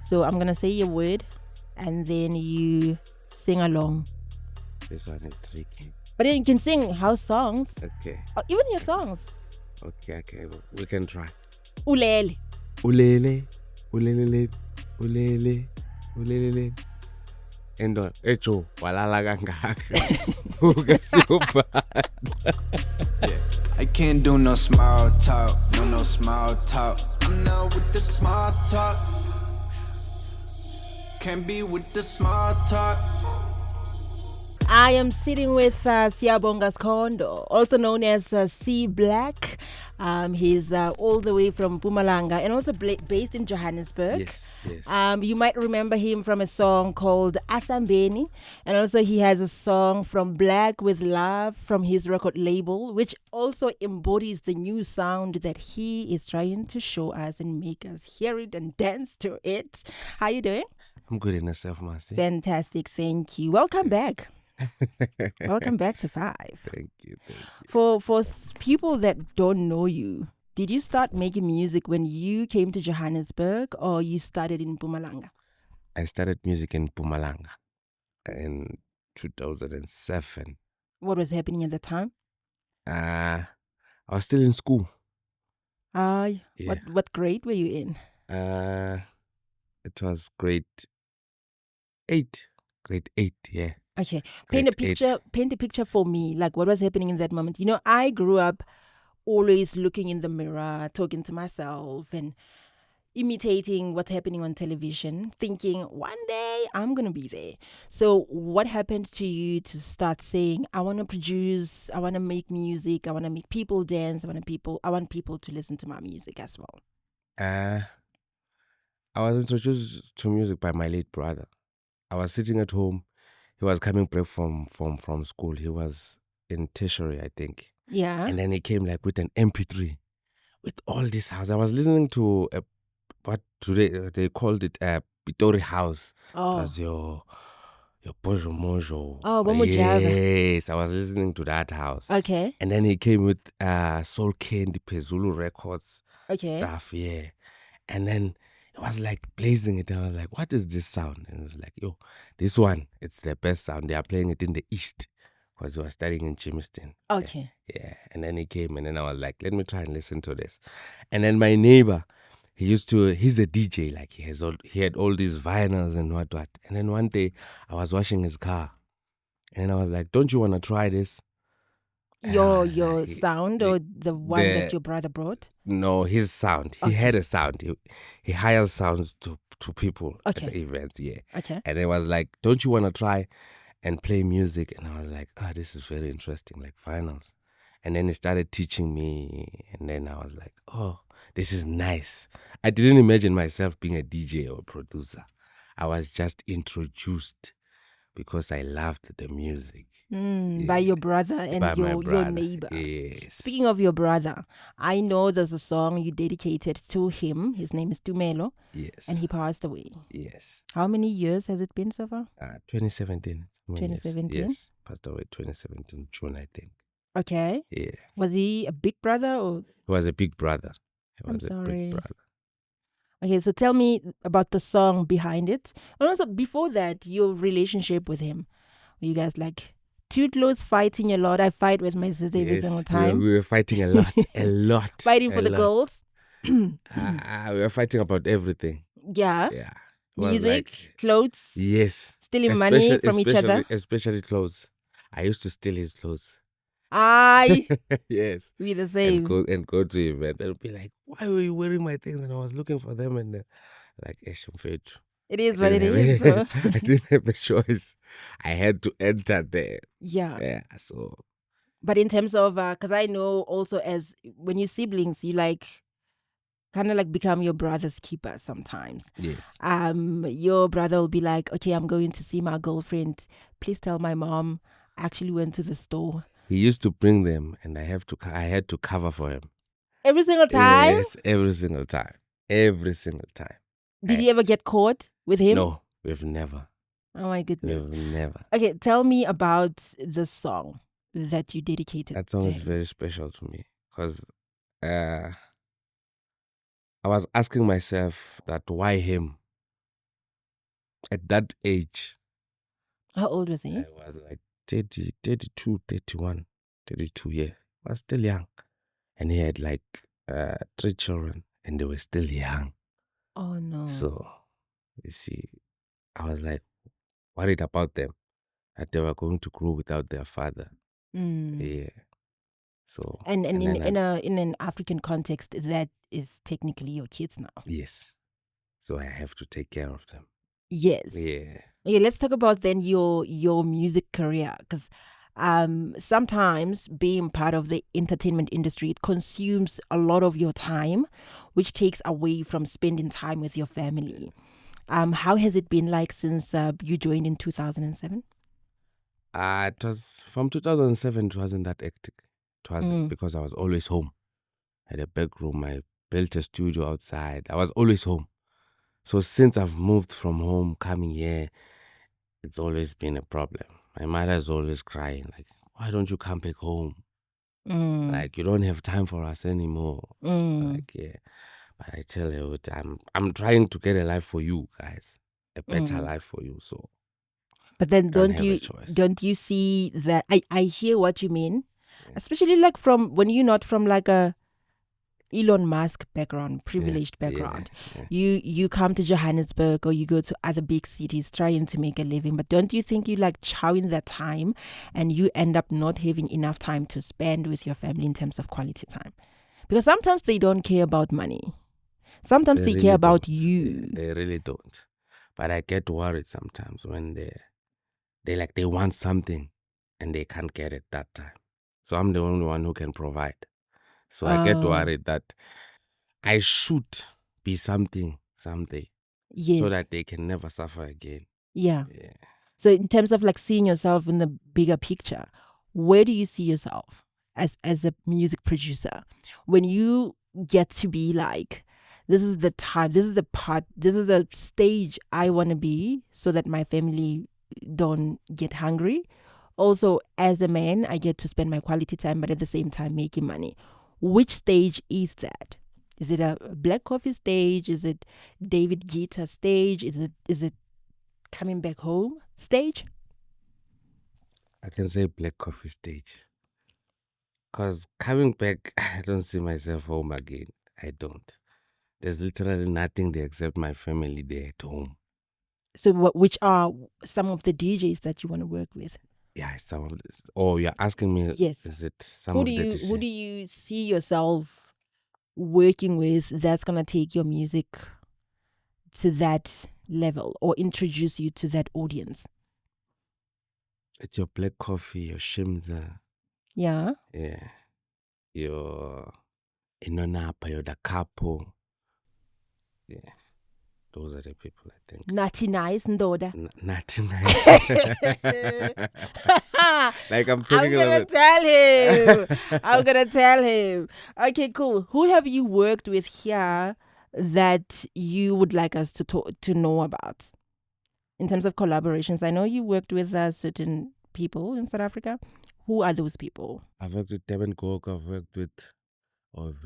So I'm gonna say a word, and then you sing along. This one is tricky. But then you can sing house songs, Okay. or even your songs. Okay. We can try. Ulele. Ulele, ulele, ulele, ulele. Endo, echo, walala kangaka. Yeah. I can't do no small talk, no small talk. I'm not with the small talk. Can't be with the small talk. I am sitting with Tumelo Skhondo, also known as C-Blak. He's all the way from Mpumalanga and also based in Johannesburg. Yes. You might remember him from a song called Asambeni, and also he has a song from Black with Love from his record label, which also embodies the new sound that he is trying to show us and make us hear it and dance to it. How you doing? I'm good in myself, Mzansi. Fantastic, thank you. Welcome back. Welcome back to 5. Thank you. For people that don't know you, did you start making music when you came to Johannesburg or you started in Mpumalanga? I started music in Mpumalanga in 2007. What was happening at the time? I was still in school. Yeah. Yeah. What grade were you in? It was grade 8. Grade 8, yeah. Okay. Paint a picture for me, like what was happening in that moment. You know, I grew up always looking in the mirror, talking to myself and imitating what's happening on television, thinking one day I'm going to be there. So what happened to you to start saying, I want to produce, I want to make music, I want to make people dance, I want people to listen to my music as well? I was introduced to music by my late brother. I was sitting at home. He was coming back from school. He was in tertiary, I think. Yeah. And then he came like with an MP3 with all this house. I was listening to what today they called it a Pitori house. Oh. It was your Bojo Mojo. Oh, Bomojava. Yes, I was listening to that house. Okay. And then he came with Soul Candy, Pezulu Records stuff, yeah. And then it was like blazing it. I was like, what is this sound? And it was like, yo, this one, it's the best sound. They are playing it in the East because he was studying in Chimiston. Okay. Yeah. And then he came and then I was like, let me try and listen to this. And then my neighbor, he's a DJ, like he had all these vinyls and what. And then one day I was washing his car and I was like, don't you want to try this? Your sound or the one that your brother brought? No, his sound. He had a sound. He hires sounds to people at the events, yeah. Okay. And it was like, don't you want to try and play music? And I was like, this is very interesting, like finals. And then he started teaching me, and then I was like, oh, this is nice. I didn't imagine myself being a DJ or a producer. I was just introduced because I loved the music. By your brother and your neighbor. Yes. Speaking of your brother, I know there's a song you dedicated to him. His name is Tumelo. Yes. And he passed away. Yes. How many years has it been so far? 2017. 2017? Yes. Passed away 2017, June, I think. Okay. Yes. Was he a big brother or? He was a big brother. I'm sorry. Big brother. Okay, so tell me about the song behind it. And also, before that, your relationship with him. Were you guys like too close, fighting a lot? I fight with my sister every single time. We were fighting a lot. A lot. Fighting for the girls. We were fighting about everything. Yeah. Yeah. Music, clothes. Yes. Stealing money from each other. Especially clothes. I used to steal his clothes. Aye. Yes. We the same. And go to event. They'll be like, why were you wearing my things? And I was looking for them and like, it is what it is, bro. I didn't have a choice. I had to enter there. Yeah. Yeah. So. But in terms of, because I know also as when you're siblings, you like kind of like become your brother's keeper sometimes. Yes. Your brother will be like, okay, I'm going to see my girlfriend. Please tell my mom I actually went to the store. He used to bring them, and I had to cover for him. Every single time? Yes, every single time. Every single time. Did you ever get caught with him? No, we've never. Oh my goodness. We've never. Okay, tell me about the song that you dedicated. That song is very special to me because I was asking myself that why him? At that age, How old was he? I was like 30, 32, 31, 32, yeah. I was still young. And he had like 3 children and they were still young. Oh no. So, you see, I was like worried about them, that they were going to grow without their father. Yeah. So And then in an African context, that is technically your kids now. yes. So I have to take care of them. Yes. Yeah. Okay, let's talk about then your music career, because sometimes being part of the entertainment industry, it consumes a lot of your time, which takes away from spending time with your family. How has it been like since you joined in 2007? It was from 2007. It wasn't that hectic. It wasn't because I was always home. I had a back room. I built a studio outside. I was always home. So since I've moved from home, coming here, it's always been a problem. My mother's always crying, like, why don't you come back home? Like, you don't have time for us anymore. Like, yeah. But I tell her, I'm trying to get a life for you guys, a better life for you. So, but then don't you see that? I hear what you mean, especially like from when you're not from like a Elon Musk background, privileged background. Yeah. You come to Johannesburg or you go to other big cities trying to make a living, but don't you think you like chowing that time and you end up not having enough time to spend with your family in terms of quality time? Because sometimes they don't care about money. Sometimes they care about you. They really don't. But I get worried sometimes when they want something and they can't get it that time. So I'm the only one who can provide. So I get worried that I should be something someday. Yes. So that they can never suffer again. Yeah. So in terms of like seeing yourself in the bigger picture, where do you see yourself as a music producer? When you get to be like, this is the time, this is the part, this is a stage I want to be so that my family don't get hungry. Also, as a man, I get to spend my quality time, but at the same time making money. Which stage is that? Is it a Black Coffee stage? Is it David Guetta stage? Is it coming back home stage? I can say Black Coffee stage. Because coming back, I don't see myself home again. I don't. There's literally nothing there except my family there at home. So which are some of the DJs that you want to work with? Yeah, some of this. Oh, you're asking me? Yes. Is it some of the DJs? Who do you see yourself working with that's going to take your music to that level or introduce you to that audience? It's your Black Coffee, your Shimza. Yeah. Yeah. Your Inonapa, your Da Capo. Yeah. Those are the people, I think. Natty Nice, Ndoda. Natty Nice. Like I'm talking about. I'm gonna tell him. Okay, cool. Who have you worked with here that you would like us to know about in terms of collaborations? I know you worked with certain people in South Africa. Who are those people? I've worked with Devin Cook. I've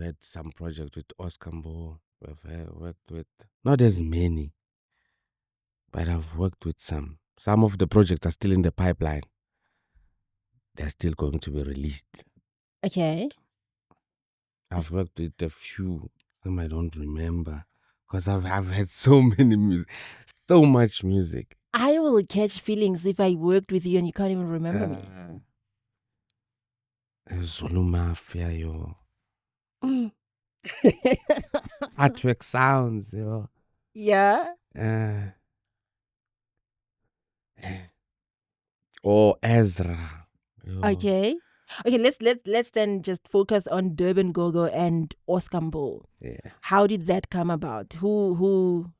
had some projects with Asambeni. I've worked with not as many, but I've worked with some. Some of the projects are still in the pipeline. They're still going to be released. Okay. I've worked with a few. Some I don't remember because I've had so much music. I will catch feelings if I worked with you and you can't even remember me. Zulu Mafia, yo. Artwork sounds, yo. Yeah. Or Ezra. Yo. Okay, let's then just focus on Durban Gogo and Asambeni. Yeah. How did that come about? Who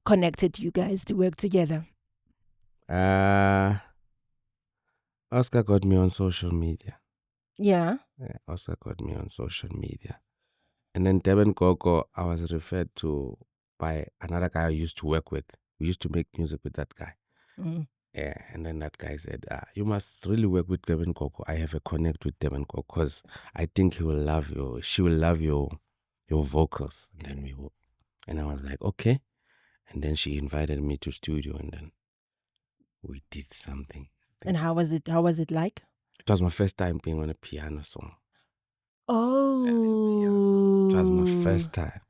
connected you guys to work together? Oscar got me on social media. Yeah. Oscar got me on social media. And then Durban Gogo, I was referred to by another guy I used to work with. We used to make music with that guy. Yeah, and then that guy said, you must really work with Durban Gogo. I have a connect with Durban Gogo because I think she will love your vocals. And then and I was like, okay. And then she invited me to studio, and then we did something. And how was it? How was it like? It was my first time being on a piano song. Oh. It was my first time.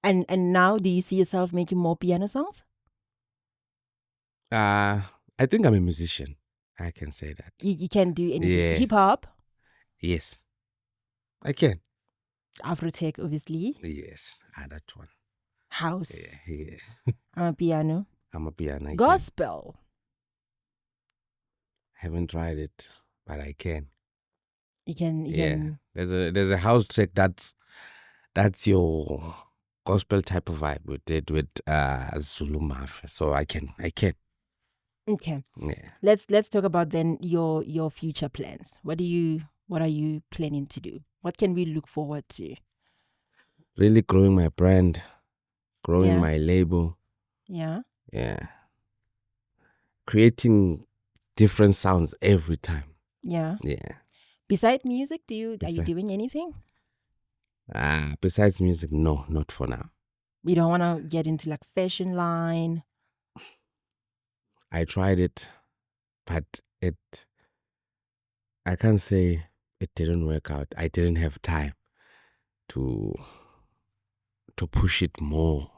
And now, do you see yourself making more piano songs? I think I'm a musician. I can say that. You can do anything. Yes. Hip hop? Yes. I can. Afro-tech, obviously. Yes. That one. House. Yeah. I'm a piano. I'm a piano. Gospel. Haven't tried it, but I can. You can. There's a house track that's your gospel type of vibe with it with Zulu Mafia. So I can. Okay. Yeah. Let's talk about then your future plans. What are you planning to do? What can we look forward to? Really growing my brand, growing my label. Yeah. Yeah. Creating different sounds every time. Yeah. Yeah. Besides music, are you doing anything? Besides music, no, not for now. You don't want to get into like fashion line? I tried it, but I can't say it didn't work out. I didn't have time to push it more.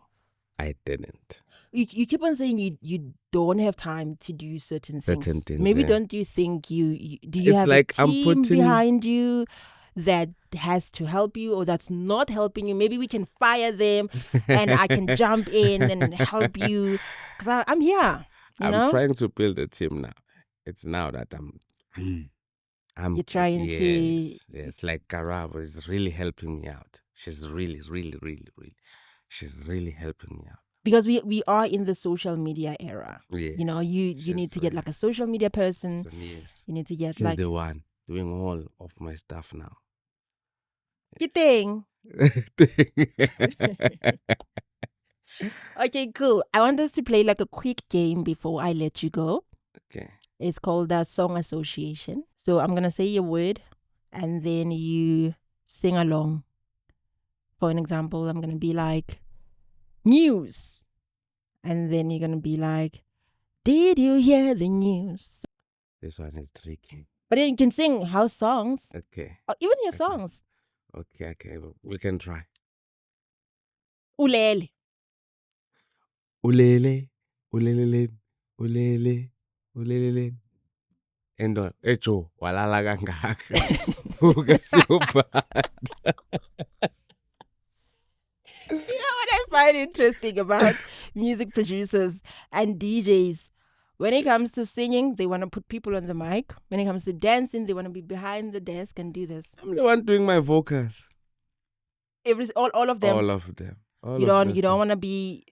I didn't. You keep on saying you don't have time to do certain things. Maybe don't you think do you it's have like a team behind you that has to help you or that's not helping you? Maybe we can fire them and I can jump in and help you because I'm here. I'm trying to build a team now. It's now that I'm You're trying to. Yes, like Karabo is really helping me out. She's really, really, really, really. She's really helping me out. Because we are in the social media era. Yes. You know, you need to get like a social media person. Yes. You need to get She's the one doing all of my stuff now. You think? Okay, cool. I want us to play like a quick game before I let you go. Okay. It's called Song Association. So I'm going to say a word and then you sing along. For an example, I'm going to be like, news. And then you're going to be like, did you hear the news? This one is tricky. But then you can sing house songs. Okay. Or even your songs. Okay. We can try. Ulele. Ulele. Ulele. Ulele. Ulele. Endo. Echo. Walala kangaka. You know what I find interesting about music producers and DJs? When it comes to singing, they want to put people on the mic. When it comes to dancing, they want to be behind the desk and do this. I'm the one doing my vocals. All of them. All of them. You don't want to be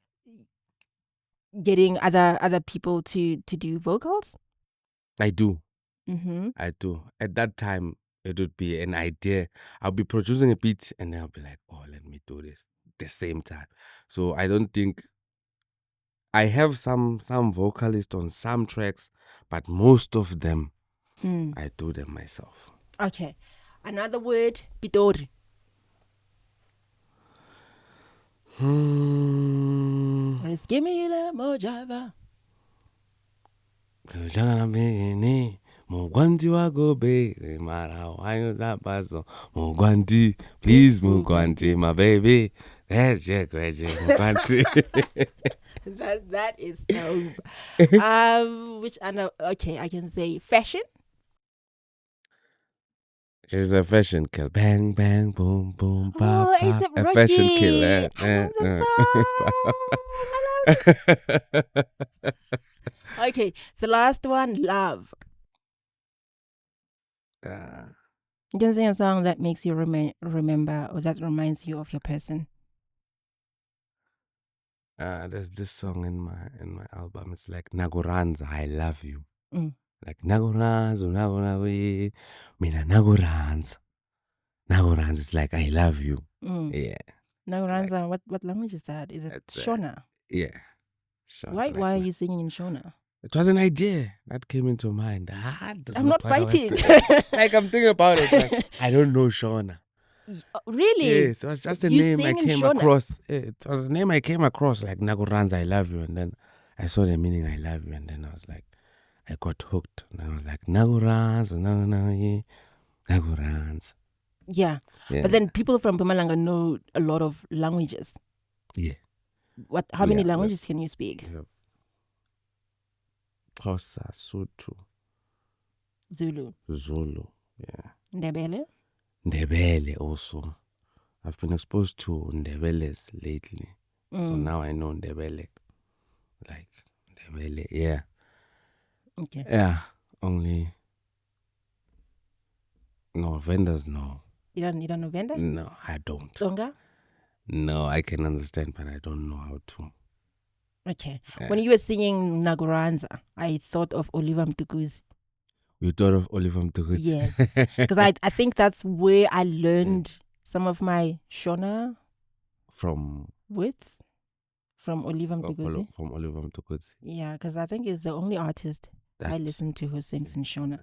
getting other people to do vocals? I do. Mm-hmm. I do. At that time, it would be an idea. I'll be producing a beat and then I'll be like, oh, let me do this at the same time. So I don't think I have some vocalists on some tracks, but most of them I do them myself. Okay. Another word, Pitori. Just give me the mojava. Mugwanti wako be mara wanyo da bazo Mugwanti, please Mugwanti, my baby. Mugwanti. That is dope. Which okay, I can say fashion. She's a fashion kill. Bang bang boom boom pop. Oh, it's A fashion kill. I love the song. Okay, the last one, love. You can sing a song that makes you remember or that reminds you of your person. There's this song in my album. It's like Nagoranza, I love you. Like Nagoranza, Mina Nagoranza. Nagoranza, it's like I love you. Yeah. Nagoranza, like, what language is that? Is it Shona? Yeah. Shona, why are you singing in Shona? It was an idea that came into mind. I'm not fighting. Like I'm thinking about it. Like, I don't know Shona. Really? Yes, it was just a You name I sing in came Shona? across. It was a name I came across, like Naguranza, I love you. And then I saw the meaning, I love you. And then I was like, I got hooked. And I was like, Naguranza, Naguranza. Yeah. Yeah. But then people from Mpumalanga know a lot of languages. Yeah. How many languages can you speak? We have Xhosa, Sotho, Zulu. Zulu. Yeah. Ndebele Also. I've been exposed to Ndebeles lately. So now I know Ndebele. Like Ndebele, yeah. Okay. Yeah. Only no vendors, no. You don't know Venda? No, I don't. Tsonga? No, I can understand, but I don't know how to. Okay. Yeah. When you were singing Naguranza, I thought of Oliver Mtukuzi. You thought of Oliver Mtukuzi? Yes. Because I think that's where I learned some of my Shona words. From Oliver Mtukuzi. From Oliver Mtukuzi. Yeah, because I think he's the only artist I listen to who sings in Shona.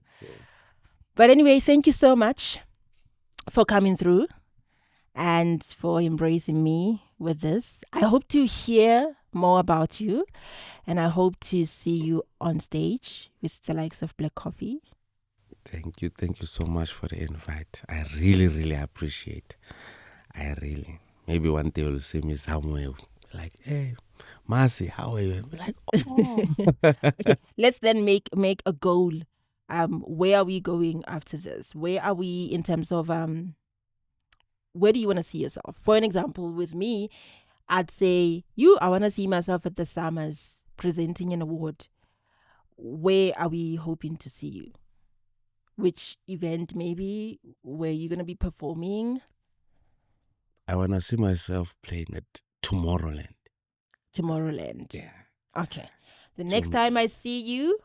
But anyway, thank you so much for coming through and for embracing me with this. I hope to hear more about you, and I hope to see you on stage with the likes of Black Coffee. Thank you so much for the invite. I really appreciate. Maybe one day you'll see me somewhere like, hey, Marcy, how are you? And be like, oh. Okay, let's then make a goal. Where are we going after this? Where are we in terms of where do you want to see yourself? For an example, with me, I'd say I want to see myself at the Summers presenting an award. Where are we hoping to see you? Which event maybe where you're going to be performing? I want to see myself playing at Tomorrowland. Yeah. Okay. The next time I see you,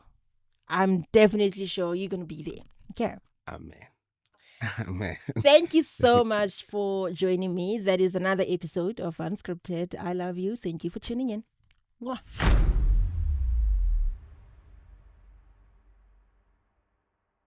I'm definitely sure you're going to be there. Okay. Amen. Thank you so much for joining me. That is another episode of Unscripted. I love you. Thank you for tuning in. Mwah.